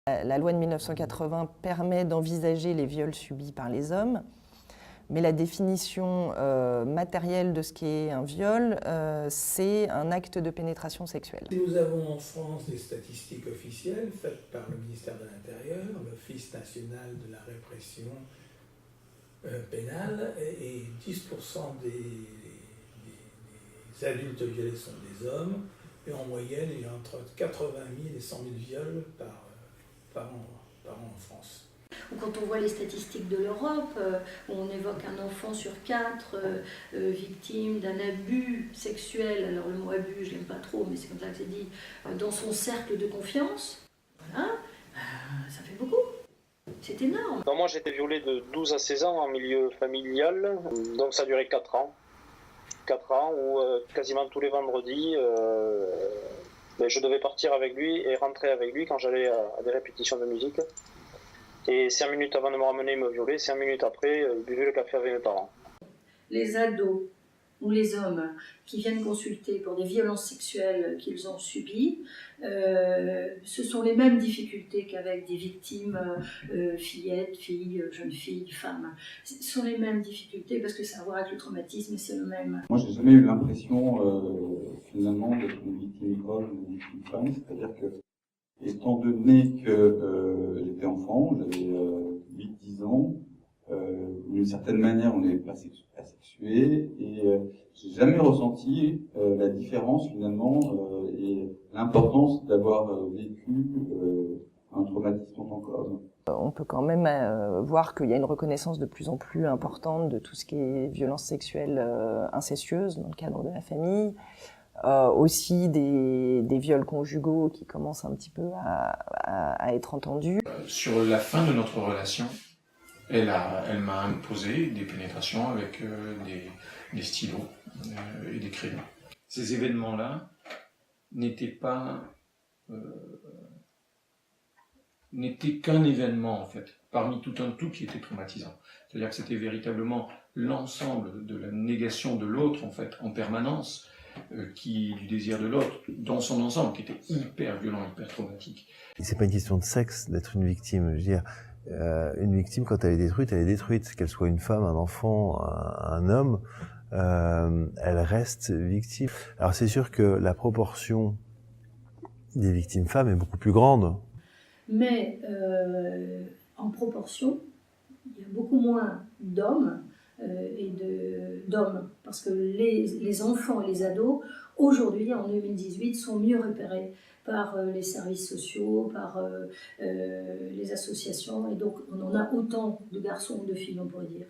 La loi de 1980 permet d'envisager les viols subis par les hommes, mais la définition matérielle de ce qu'est un viol, c'est un acte de pénétration sexuelle. Nous avons en France des statistiques officielles faites par le ministère de l'Intérieur, l'Office national de la répression pénale, et 10% des adultes violés sont des hommes, et en moyenne, il y a entre 80 000 et 100 000 viols par an en France. Quand on voit les statistiques de l'Europe, où on évoque un enfant sur 4 victime d'un abus sexuel, alors le mot abus, je l'aime pas trop, mais c'est comme ça que c'est dit, dans son cercle de confiance, voilà, ça fait beaucoup. C'est énorme. Non, moi j'ai été violé de 12 à 16 ans en milieu familial, donc ça a duré 4 ans. 4 ans où quasiment tous les vendredis, je devais partir avec lui et rentrer avec lui quand j'allais à des répétitions de musique. Et 5 minutes avant de me ramener, il me violait, 5 minutes après, il buvait le café avec mes parents. Les ados ou les hommes qui viennent consulter pour des violences sexuelles qu'ils ont subies, ce sont les mêmes difficultés qu'avec des victimes fillettes, filles, jeunes filles, femmes. Ce sont les mêmes difficultés parce que ça a à voir avec le traumatisme et c'est le même. Moi, j'ai jamais eu l'impression finalement d'être une victime homme ou une victime femme, c'est-à-dire que étant donné que j'étais enfant, j'avais 8-10 ans, d'une certaine manière, on n'est pas asexué, et j'ai jamais ressenti la différence finalement et l'importance d'avoir vécu un traumatisme en tant qu'homme. On peut quand même voir qu'il y a une reconnaissance de plus en plus importante de tout ce qui est violence sexuelle incestueuse dans le cadre de la famille. Aussi des viols conjugaux qui commencent un petit peu à être entendus. Sur la fin de notre relation, elle m'a imposé des pénétrations avec des stylos et des crayons. Ces événements-là n'étaient qu'un événement en fait, parmi tout un tout qui était traumatisant. C'est-à-dire que c'était véritablement l'ensemble de la négation de l'autre en fait, en permanence, du désir de l'autre, dans son ensemble, qui était hyper violent, hyper traumatique. C'est pas une question de sexe d'être une victime. Je veux dire, une victime, quand elle est détruite, qu'elle soit une femme, un enfant, un homme, elle reste victime. Alors c'est sûr que la proportion des victimes femmes est beaucoup plus grande. Mais en proportion, il y a beaucoup moins d'hommes parce que les enfants et les ados, aujourd'hui, en 2018, sont mieux repérés par les services sociaux, par les associations, et donc on en a autant de garçons que de filles, on pourrait dire.